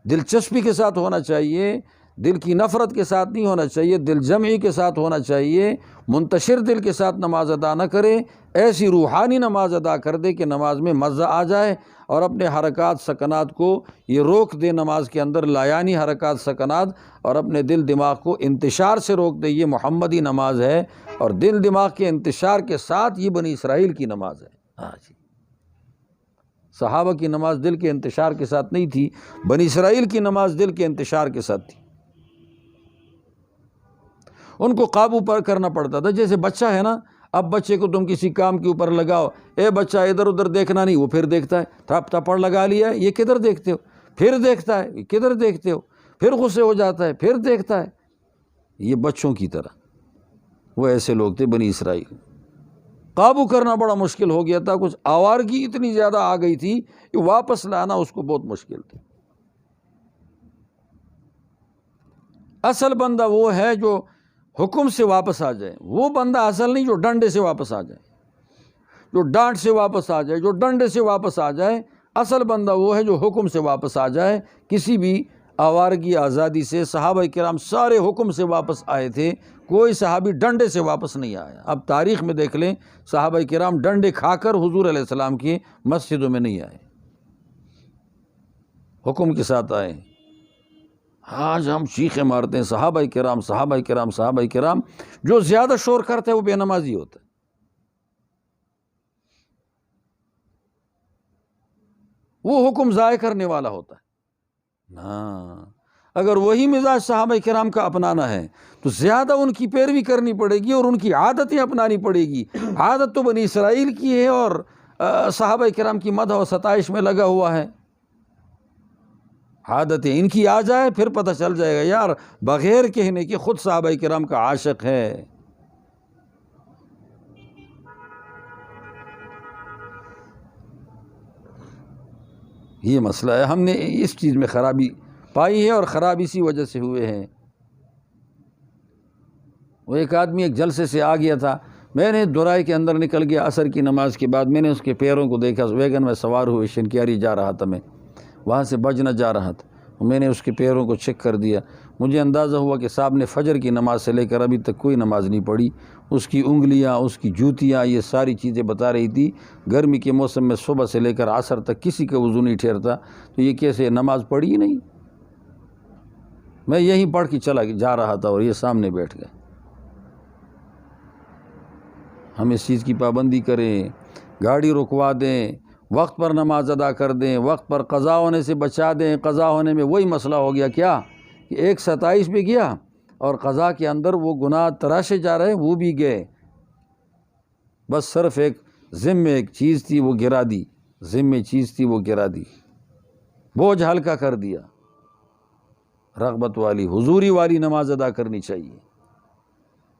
A: دلچسپی کے ساتھ ہونا چاہیے، دل کی نفرت کے ساتھ نہیں ہونا چاہیے، دل جمعی کے ساتھ ہونا چاہیے، منتشر دل کے ساتھ نماز ادا نہ کرے، ایسی روحانی نماز ادا کر دے کہ نماز میں مزہ آ جائے، اور اپنے حرکات سکنات کو یہ روک دے نماز کے اندر، لایانی حرکات سکنات، اور اپنے دل دماغ کو انتشار سے روک دے۔ یہ محمدی نماز ہے، اور دل دماغ کے انتشار کے ساتھ یہ بنی اسرائیل کی نماز ہے۔ ہاں جی، صحابہ کی نماز دل کے انتشار کے ساتھ نہیں تھی، بنی اسرائیل کی نماز دل کے انتشار کے ساتھ تھی، ان کو قابو پر کرنا پڑتا تھا۔ جیسے بچہ ہے نا، اب بچے کو تم کسی کام کے اوپر لگاؤ، اے بچہ ادھر ادھر دیکھنا نہیں، وہ پھر دیکھتا ہے، تھپڑ لگا لیا ہے، یہ کدھر دیکھتے ہو، پھر دیکھتا ہے، یہ کدھر دیکھتے ہو، پھر غصے ہو جاتا ہے، پھر دیکھتا ہے، یہ بچوں کی طرح وہ ایسے لوگ تھے بنی اسرائیل۔ قابو کرنا بڑا مشکل ہو گیا تھا، کچھ آوارگی اتنی زیادہ آ گئی تھی کہ واپس لانا اس کو بہت مشکل تھا۔ اصل بندہ وہ ہے جو حکم سے واپس آ جائے، وہ بندہ اصل نہیں جو ڈنڈے سے واپس آ جائے، جو ڈانٹ سے واپس آ جائے، جو ڈنڈے سے واپس آ جائے۔ اصل بندہ وہ ہے جو حکم سے واپس آ جائے، کسی بھی آوارگی آزادی سے۔ صحابہ کرام سارے حکم سے واپس آئے تھے، کوئی صحابی ڈنڈے سے واپس نہیں آیا۔ اب تاریخ میں دیکھ لیں، صحابہ کرام ڈنڈے کھا کر حضور علیہ السلام کی مسجدوں میں نہیں آئے، حکم کے ساتھ آئے۔ آج ہم چیخیں مارتے ہیں صحابہ کرام صحابہ کرام صحابہ کرام، جو زیادہ شور کرتا ہے وہ بے نمازی ہوتا ہے۔ وہ حکم ضائع کرنے والا ہوتا ہے۔ ہاں، اگر وہی مزاج صحابہ کرام کا اپنانا ہے تو زیادہ ان کی پیروی کرنی پڑے گی اور ان کی عادتیں اپنانی پڑے گی۔ عادت تو بنی اسرائیل کی ہے اور صحابہ کرام کی مدح و ستائش میں لگا ہوا ہے۔ عادتیں ان کی آ جائے پھر پتہ چل جائے گا یار بغیر کہنے کہ خود صحابہ کرام کا عاشق ہے۔ یہ مسئلہ ہے، ہم نے اس چیز میں خرابی پائی ہے اور خراب اسی وجہ سے ہوئے ہیں۔ وہ ایک آدمی ایک جلسے سے آ گیا تھا، میں نے دورائے کے اندر نکل گیا عصر کی نماز کے بعد، میں نے اس کے پیروں کو دیکھا، ویگن میں سوار ہوئے شنکیاری جا رہا تھا، میں وہاں سے بجنا جا رہا تھا، میں نے اس کے پیروں کو چیک کر دیا، مجھے اندازہ ہوا کہ صاحب نے فجر کی نماز سے لے کر ابھی تک کوئی نماز نہیں پڑھی۔ اس کی انگلیاں، اس کی جوتیاں، یہ ساری چیزیں بتا رہی تھی گرمی کے موسم میں صبح سے لے کر عصر تک کسی کا وضو نہیں ٹھہرتا، تو یہ کیسے نماز پڑھی ہی نہیں۔ میں یہیں پڑھ کے چلا جا رہا تھا اور یہ سامنے بیٹھ گئے۔ ہم اس چیز کی پابندی کریں، گاڑی رکوا دیں، وقت پر نماز ادا کر دیں، وقت پر قضا ہونے سے بچا دیں۔ قضا ہونے میں وہی مسئلہ ہو گیا کیا کہ ایک 27 بھی گیا اور قضا کے اندر وہ گناہ تراشے جا رہے وہ بھی گئے، بس صرف ایک ذمے ایک چیز تھی وہ گرا دی، ذمے چیز تھی وہ گرا دی، بوجھ ہلکا کر دیا۔ رغبت والی حضوری والی نماز ادا کرنی چاہیے۔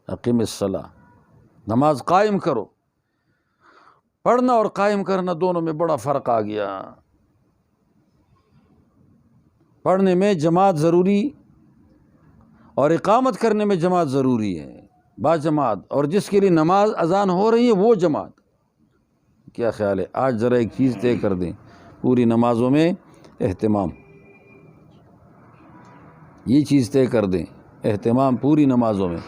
A: اقیم الصلاۃ، نماز قائم کرو۔ پڑھنا اور قائم کرنا دونوں میں بڑا فرق آ گیا۔ پڑھنے میں جماعت ضروری اور اقامت کرنے میں جماعت ضروری ہے، با جماعت، اور جس کے لیے نماز اذان ہو رہی ہے وہ جماعت۔ کیا خیال ہے؟ آج ذرا ایک چیز طے کر دیں، پوری نمازوں میں اہتمام، یہ چیز طے کر دیں، اہتمام پوری نمازوں میں،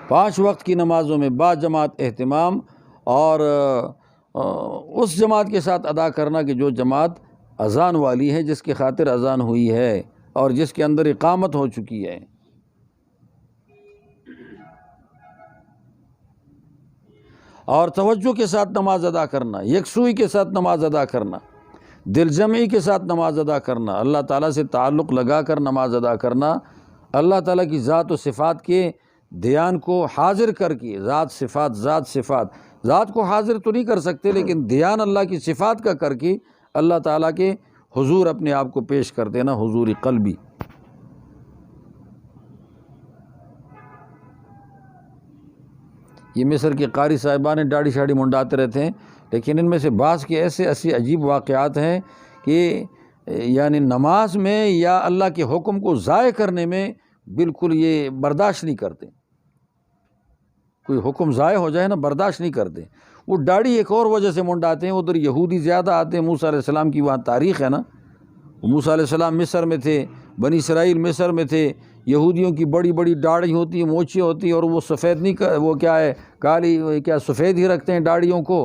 A: 5 وقت کی نمازوں میں با جماعت اہتمام، اور اس جماعت کے ساتھ ادا کرنا کہ جو جماعت اذان والی ہے، جس کی خاطر اذان ہوئی ہے اور جس کے اندر اقامت ہو چکی ہے۔ اور توجہ کے ساتھ نماز ادا کرنا، یکسوئی کے ساتھ نماز ادا کرنا، دل جمعی کے ساتھ نماز ادا کرنا، اللہ تعالیٰ سے تعلق لگا کر نماز ادا کرنا، اللہ تعالیٰ کی ذات و صفات کے دھیان کو حاضر کر کے، ذات کو حاضر تو نہیں کر سکتے لیکن دھیان اللہ کی صفات کا کر کے اللہ تعالیٰ کے حضور اپنے آپ کو پیش کر دینا، حضور قلبی۔ یہ مصر کے قاری صاحبان داڑھی شاڑھی منڈاتے رہتے ہیں، لیکن ان میں سے بعض کے ایسے عجیب واقعات ہیں کہ یعنی نماز میں یا اللہ کے حکم کو ضائع کرنے میں بالکل یہ برداشت نہیں کرتے۔ کوئی حکم ضائع ہو جائے نا، برداشت نہیں کرتے۔ وہ داڑھی ایک اور وجہ سے منڈاتے ہیں، ادھر یہودی زیادہ آتے ہیں، موسیٰ علیہ السلام کی وہاں تاریخ ہے نا، موسیٰ علیہ السلام مصر میں تھے، بنی اسرائیل مصر میں تھے، یہودیوں کی بڑی بڑی داڑھی ہوتی ہیں، موچیں ہوتی ہیں، اور وہ سفید نہیں، وہ کیا ہے کالی، کیا سفید ہی رکھتے ہیں داڑھیوں کو۔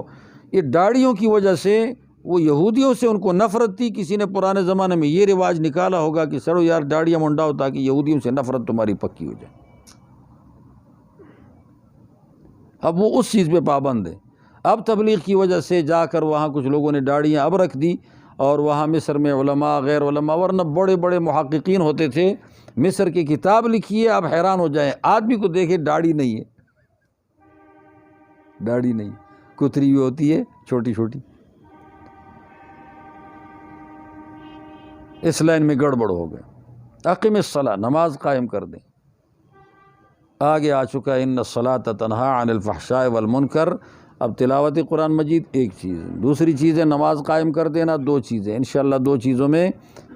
A: یہ داڑھیوں کی وجہ سے وہ یہودیوں سے ان کو نفرت تھی۔ کسی نے پرانے زمانے میں یہ رواج نکالا ہوگا کہ سڑو یار داڑھیاں منڈاؤ تاکہ یہودیوں سے نفرت تمہاری پکی ہو جائے۔ اب وہ اس چیز پہ پابند ہے۔ اب تبلیغ کی وجہ سے جا کر وہاں کچھ لوگوں نے داڑھیاں اب رکھ دی، اور وہاں مصر میں علماء غیر علماء ورنہ بڑے بڑے محققین ہوتے تھے، مصر کی کتاب لکھی ہے، آپ حیران ہو جائیں، آدمی کو دیکھے داڑھی نہیں ہے، داڑھی نہیں، کتری ہوئی ہوتی ہے چھوٹی چھوٹی۔ اس لائن میں گڑبڑ ہو گئے۔ اقیم الصلاۃ، نماز قائم کر دیں۔ آگے آ چکا ہے ان الصلاۃ تنہی عن الفحشاء والمنکر۔ اب تلاوت قرآن مجید ایک چیز ہے، دوسری چیز ہے نماز قائم کر دینا، 2 چیزیں انشاءاللہ، 2 چیزوں میں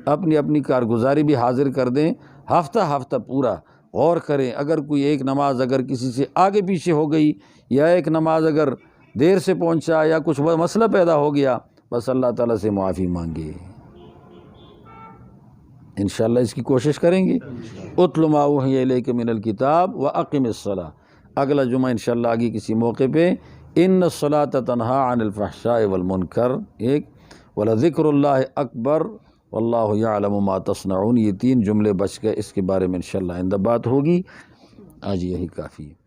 A: اپنی اپنی کارگزاری بھی حاضر کر دیں۔ ہفتہ پورا غور کریں۔ اگر کوئی ایک نماز اگر کسی سے آگے پیچھے ہو گئی، یا ایک نماز اگر دیر سے پہنچا، یا کچھ مسئلہ پیدا ہو گیا، بس اللہ تعالیٰ سے معافی مانگے۔ انشاءاللہ اس کی کوشش کریں گے۔ اتل ما اوحی الیک من الکتاب واقم الصلاۃ، اگلا جمعہ انشاءاللہ آگے کسی موقع پہ ان الصلاۃ تنہی عن الفحشاء والمنکر، ایک ولذکر اللہ اکبر واللہ یعلم ما تصنعون، یہ 3 جملے بچ گئے، اس کے بارے میں انشاءاللہ آئندہ بات ہوگی۔ آج یہی کافی ہے۔